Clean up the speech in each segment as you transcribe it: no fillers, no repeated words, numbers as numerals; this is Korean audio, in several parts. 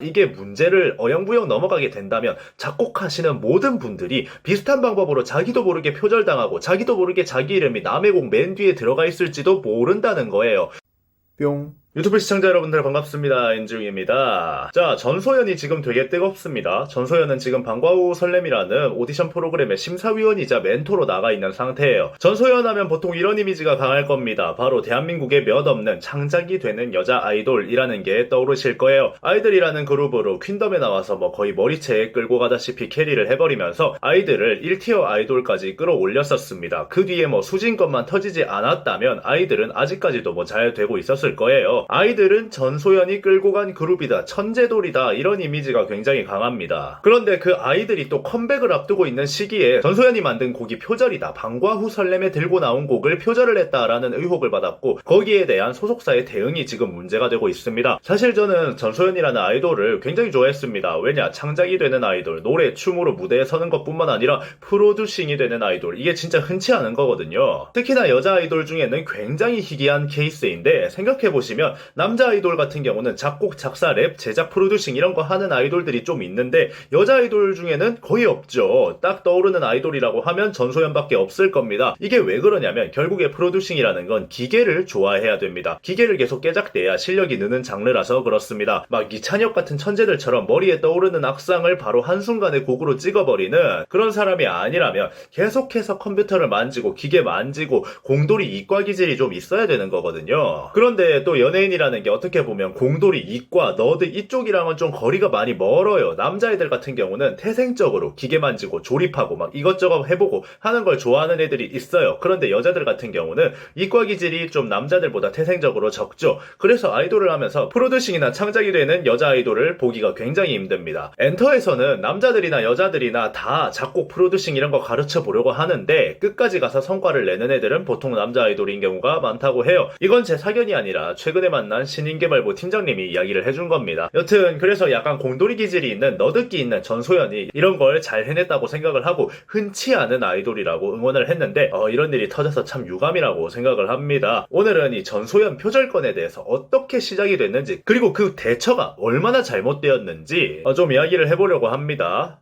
이게 문제를 어영부영 넘어가게 된다면 작곡하시는 모든 분들이 비슷한 방법으로 자기도 모르게 표절당하고 자기도 모르게 자기 이름이 남의 곡 맨 뒤에 들어가 있을지도 모른다는 거예요. 뿅. 유튜브 시청자 여러분들 반갑습니다. 엔지웅입니다. 자, 전소연이 지금 되게 뜨겁습니다. 전소연은 지금 방과후 설렘이라는 오디션 프로그램의 심사위원이자 멘토로 나가 있는 상태예요. 전소연 하면 보통 이런 이미지가 강할 겁니다. 바로 대한민국에 몇 없는 창작이 되는 여자 아이돌이라는 게 떠오르실 거예요. 아이들이라는 그룹으로 퀸덤에 나와서 뭐 거의 머리채에 끌고 가다시피 캐리를 해버리면서 아이들을 1티어 아이돌까지 끌어올렸었습니다. 그 뒤에 뭐 수진것만 터지지 않았다면 아이들은 아직까지도 뭐 잘 되고 있었을 거예요. 아이들은 전소연이 끌고 간 그룹이다, 천재돌이다, 이런 이미지가 굉장히 강합니다. 그런데 그 아이들이 또 컴백을 앞두고 있는 시기에 전소연이 만든 곡이 표절이다, 방과후 설렘에 들고 나온 곡을 표절을 했다라는 의혹을 받았고, 거기에 대한 소속사의 대응이 지금 문제가 되고 있습니다. 사실 저는 전소연이라는 아이돌을 굉장히 좋아했습니다. 왜냐, 창작이 되는 아이돌, 노래, 춤으로 무대에 서는 것뿐만 아니라 프로듀싱이 되는 아이돌, 이게 진짜 흔치 않은 거거든요. 특히나 여자 아이돌 중에는 굉장히 희귀한 케이스인데, 생각해보시면 남자 아이돌 같은 경우는 작곡, 작사, 랩, 제작, 프로듀싱 이런 거 하는 아이돌들이 좀 있는데, 여자 아이돌 중에는 거의 없죠. 딱 떠오르는 아이돌이라고 하면 전소연밖에 없을 겁니다. 이게 왜 그러냐면 결국에 프로듀싱이라는 건 기계를 좋아해야 됩니다. 기계를 계속 깨작대야 실력이 느는 장르라서 그렇습니다. 막 이찬혁 같은 천재들처럼 머리에 떠오르는 악상을 바로 한순간에 곡으로 찍어버리는 그런 사람이 아니라면 계속해서 컴퓨터를 만지고 기계 만지고 공돌이 이과 기질이 좀 있어야 되는 거거든요. 그런데 또 연예인이라는 게 어떻게 보면 공돌이, 이과, 너드 이쪽이랑은 좀 거리가 많이 멀어요. 남자애들 같은 경우는 태생적으로 기계 만지고 조립하고 막 이것저것 해보고 하는 걸 좋아하는 애들이 있어요. 그런데 여자들 같은 경우는 이과 기질이 좀 남자들보다 태생적으로 적죠. 그래서 아이돌을 하면서 프로듀싱이나 창작이 되는 여자 아이돌을 보기가 굉장히 힘듭니다. 엔터에서는 남자들이나 여자들이나 다 작곡, 프로듀싱 이런 거 가르쳐 보려고 하는데 끝까지 가서 성과를 내는 애들은 보통 남자 아이돌인 경우가 많다고 해요. 이건 제 사견이 아니라 최근에 만난 신인개발부 팀장님이 이야기를 해준 겁니다. 여튼 그래서 약간 공돌이 기질이 있는, 너드기 있는 전소연이 이런 걸 잘 해냈다고 생각을 하고 흔치 않은 아이돌이라고 응원을 했는데 이런 일이 터져서 참 유감이라고 생각을 합니다. 오늘은 이 전소연 표절건에 대해서 어떻게 시작이 됐는지, 그리고 그 대처가 얼마나 잘못되었는지 좀 이야기를 해보려고 합니다.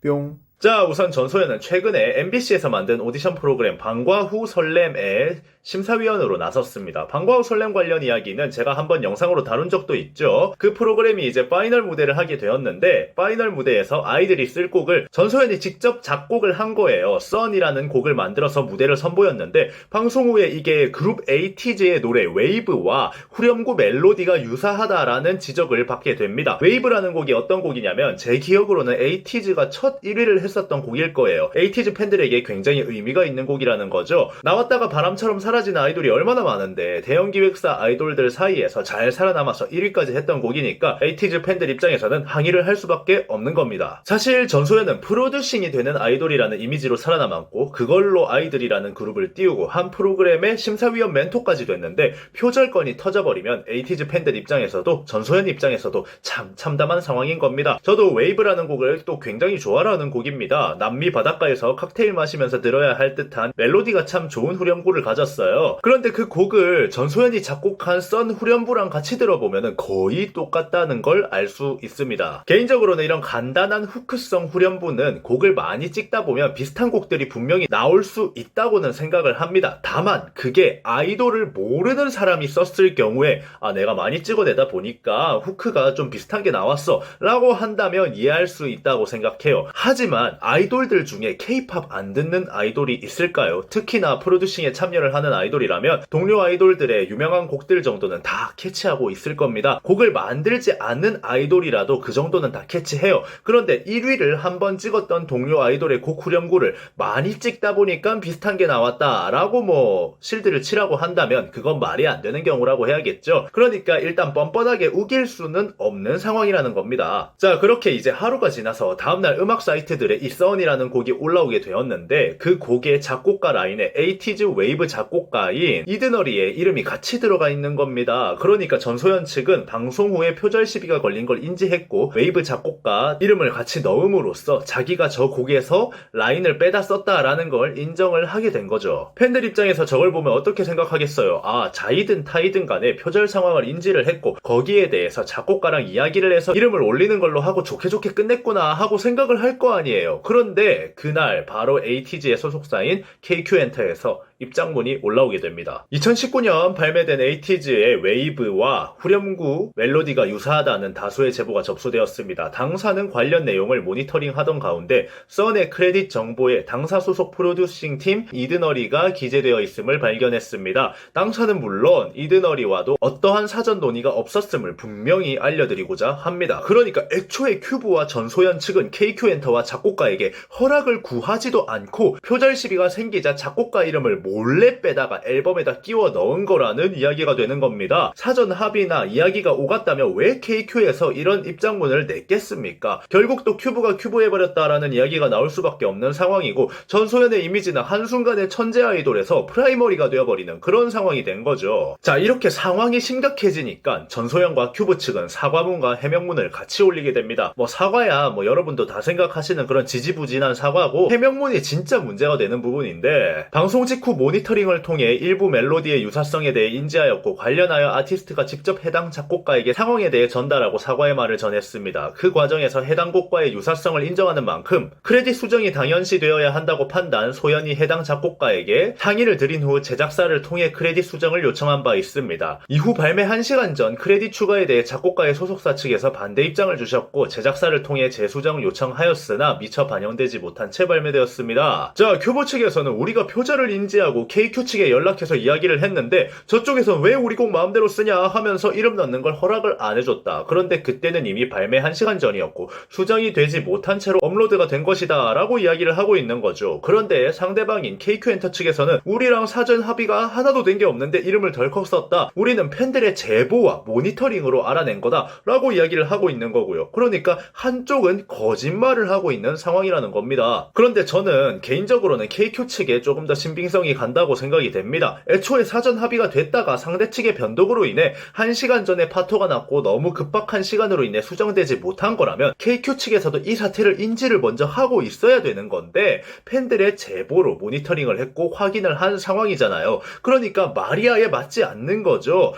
뿅. 자, 우선 전소연은 최근에 MBC에서 만든 오디션 프로그램 방과후 설렘의 심사위원으로 나섰습니다. 방과후 설렘 관련 이야기는 제가 한번 영상으로 다룬 적도 있죠. 그 프로그램이 이제 파이널 무대를 하게 되었는데, 파이널 무대에서 아이들이 쓸 곡을 전소연이 직접 작곡을 한 거예요. 썬이라는 곡을 만들어서 무대를 선보였는데, 방송 후에 이게 그룹 에이티즈의 노래 웨이브와 후렴구 멜로디가 유사하다라는 지적을 받게 됩니다. 웨이브라는 곡이 어떤 곡이냐면 제 기억으로는 에이티즈가 첫 1위를 했었던 곡일 거예요. 에이티즈 팬들에게 굉장히 의미가 있는 곡이라는 거죠. 나왔다가 바람처럼 사라지는 아이돌이 얼마나 많은데 대형 기획사 아이돌들 사이에서 잘 살아남아서 1위까지 했던 곡이니까 에이티즈 팬들 입장에서는 항의를 할 수밖에 없는 겁니다. 사실 전소연은 프로듀싱이 되는 아이돌이라는 이미지로 살아남았고, 그걸로 아이들이라는 그룹을 띄우고 한 프로그램의 심사위원 멘토까지 됐는데, 표절건이 터져버리면 에이티즈 팬들 입장에서도 전소연 입장에서도 참 참담한 상황인 겁니다. 저도 웨이브라는 곡을 또 굉장히 좋아하는 곡입니다. 남미 바닷가에서 칵테일 마시면서 들어야 할 듯한 멜로디가 참 좋은 후렴구를 가졌어요. 그런데 그 곡을 전소연이 작곡한 썬 후렴구랑 같이 들어보면 거의 똑같다는 걸 알 수 있습니다. 개인적으로는 이런 간단한 후크성 후렴구는 곡을 많이 찍다 보면 비슷한 곡들이 분명히 나올 수 있다고는 생각을 합니다. 다만 그게 아이돌을 모르는 사람이 썼을 경우에 내가 많이 찍어내다 보니까 후크가 좀 비슷한 게 나왔어 라고 한다면 이해할 수 있다고 생각해요. 하지만 아이돌들 중에 K-팝 안 듣는 아이돌이 있을까요? 특히나 프로듀싱에 참여를 하는 아이돌이라면 동료 아이돌들의 유명한 곡들 정도는 다 캐치하고 있을 겁니다. 곡을 만들지 않는 아이돌이라도 그 정도는 다 캐치해요. 그런데 1위를 한번 찍었던 동료 아이돌의 곡 후렴구를 많이 찍다 보니까 비슷한 게 나왔다라고 뭐 실드를 치라고 한다면 그건 말이 안 되는 경우라고 해야겠죠. 그러니까 일단 뻔뻔하게 우길 수는 없는 상황이라는 겁니다. 자, 그렇게 이제 하루가 지나서 다음날 음악 사이트들의 이 썬이라는 곡이 올라오게 되었는데 그 곡의 작곡가 라인에 에이티즈 웨이브 작곡가인 이드너리의 이름이 같이 들어가 있는 겁니다. 그러니까 전소연 측은 방송 후에 표절 시비가 걸린 걸 인지했고 웨이브 작곡가 이름을 같이 넣음으로써 자기가 저 곡에서 라인을 빼다 썼다라는 걸 인정을 하게 된 거죠. 팬들 입장에서 저걸 보면 어떻게 생각하겠어요? 아, 자이든 타이든 간에 표절 상황을 인지를 했고 거기에 대해서 작곡가랑 이야기를 해서 이름을 올리는 걸로 하고 좋게 좋게 끝냈구나 하고 생각을 할 거 아니에요. 그런데 그날 바로 에이티즈의 소속사인 KQ엔터에서 입장문이 올라오게 됩니다. 2019년 발매된 에이티즈의 웨이브와 후렴구 멜로디가 유사하다는 다수의 제보가 접수되었습니다. 당사는 관련 내용을 모니터링하던 가운데 썬의 크레딧 정보에 당사 소속 프로듀싱 팀 이드너리가 기재되어 있음을 발견했습니다. 당사는 물론 이드너리와도 어떠한 사전 논의가 없었음을 분명히 알려드리고자 합니다. 그러니까 애초에 큐브와 전소연 측은 KQ엔터와 작곡가에게 허락을 구하지도 않고 표절 시비가 생기자 작곡가 이름을 몰래 빼다가 앨범에다 끼워 넣은 거라는 이야기가 되는 겁니다. 사전 합의나 이야기가 오갔다면 왜 KQ에서 이런 입장문을 냈겠습니까? 결국 또 큐브가 큐브해버렸다라는 이야기가 나올 수밖에 없는 상황이고 전소연의 이미지는 한순간에 천재 아이돌에서 프라이머리가 되어버리는 그런 상황이 된 거죠. 자, 이렇게 상황이 심각해지니까 전소연과 큐브 측은 사과문과 해명문을 같이 올리게 됩니다. 사과야 여러분도 다 생각하시는 그런 지지부진한 사과고 해명문이 진짜 문제가 되는 부분인데 방송 직후 모니터링을 통해 일부 멜로디의 유사성에 대해 인지하였고 관련하여 아티스트가 직접 해당 작곡가에게 상황에 대해 전달하고 사과의 말을 전했습니다. 그 과정에서 해당 곡과의 유사성을 인정하는 만큼 크레딧 수정이 당연시 되어야 한다고 판단 소연이 해당 작곡가에게 상의를 드린 후 제작사를 통해 크레딧 수정을 요청한 바 있습니다. 이후 발매 1시간 전 크레딧 추가에 대해 작곡가의 소속사 측에서 반대 입장을 주셨고 제작사를 통해 재수정을 요청하였으나 미처 반영되지 못한 채 발매되었습니다. 자, 큐브 측에서는 우리가 표절을 인지하고 KQ 측에 연락해서 이야기를 했는데 저쪽에선 왜 우리 곡 마음대로 쓰냐 하면서 이름 넣는 걸 허락을 안 해줬다. 그런데 그때는 이미 발매 1시간 전이었고 수정이 되지 못한 채로 업로드가 된 것이다 라고 이야기를 하고 있는 거죠. 그런데 상대방인 KQ엔터 측에서는 우리랑 사전 합의가 하나도 된 게 없는데 이름을 덜컥 썼다. 우리는 팬들의 제보와 모니터링으로 알아낸 거다 라고 이야기를 하고 있는 거고요. 그러니까 한쪽은 거짓말을 하고 있는 상황이라는 겁니다. 그런데 저는 개인적으로는 KQ 측에 조금 더 신빙성이 간다고 생각이 됩니다. 애초에 사전 합의가 됐다가 상대 측의 변동으로 인해 1시간 전에 파토가 났고 너무 급박한 시간으로 인해 수정되지 못한 거라면 KQ 측에서도 이 사태를 인지를 먼저 하고 있어야 되는 건데 팬들의 제보로 모니터링을 했고 확인을 한 상황이잖아요. 그러니까 말이 아예 맞지 않는 거죠.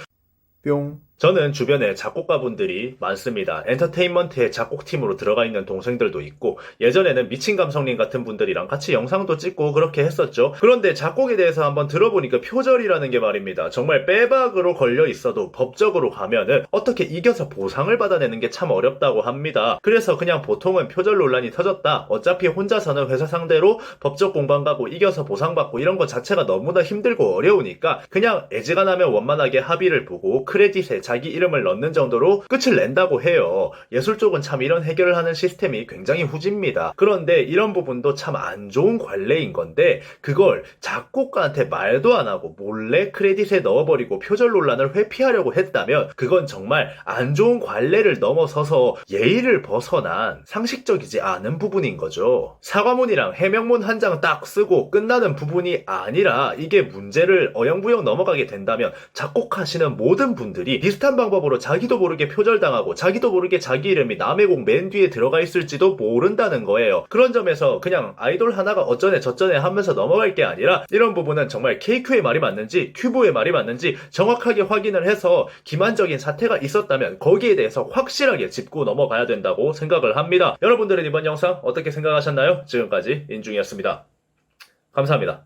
뿅. 저는 주변에 작곡가분들이 많습니다. 엔터테인먼트의 작곡팀으로 들어가 있는 동생들도 있고 예전에는 미친 감성님 같은 분들이랑 같이 영상도 찍고 그렇게 했었죠. 그런데 작곡에 대해서 한번 들어보니까 표절이라는 게 말입니다. 정말 빼박으로 걸려 있어도 법적으로 가면은 어떻게 이겨서 보상을 받아내는 게 참 어렵다고 합니다. 그래서 그냥 보통은 표절 논란이 터졌다. 어차피 혼자서는 회사 상대로 법적 공방 가고 이겨서 보상받고 이런 거 자체가 너무나 힘들고 어려우니까 그냥 애지간하면 원만하게 합의를 보고 크레딧에 자기 이름을 넣는 정도로 끝을 낸다고 해요. 예술 쪽은 참 이런 해결을 하는 시스템이 굉장히 후집니다. 그런데 이런 부분도 참 안 좋은 관례인 건데 그걸 작곡가한테 말도 안 하고 몰래 크레딧에 넣어버리고 표절 논란을 회피하려고 했다면 그건 정말 안 좋은 관례를 넘어서서 예의를 벗어난 상식적이지 않은 부분인 거죠. 사과문이랑 해명문 한 장 딱 쓰고 끝나는 부분이 아니라 이게 문제를 어영부영 넘어가게 된다면 작곡하시는 모든 분들이 비슷한 방법으로 자기도 모르게 표절당하고 자기도 모르게 자기 이름이 남의 곡 맨 뒤에 들어가 있을지도 모른다는 거예요. 그런 점에서 그냥 아이돌 하나가 어쩌네 저쩌네 하면서 넘어갈 게 아니라 이런 부분은 정말 KQ의 말이 맞는지 큐브의 말이 맞는지 정확하게 확인을 해서 기만적인 사태가 있었다면 거기에 대해서 확실하게 짚고 넘어가야 된다고 생각을 합니다. 여러분들은 이번 영상 어떻게 생각하셨나요? 지금까지 인중이었습니다. 감사합니다.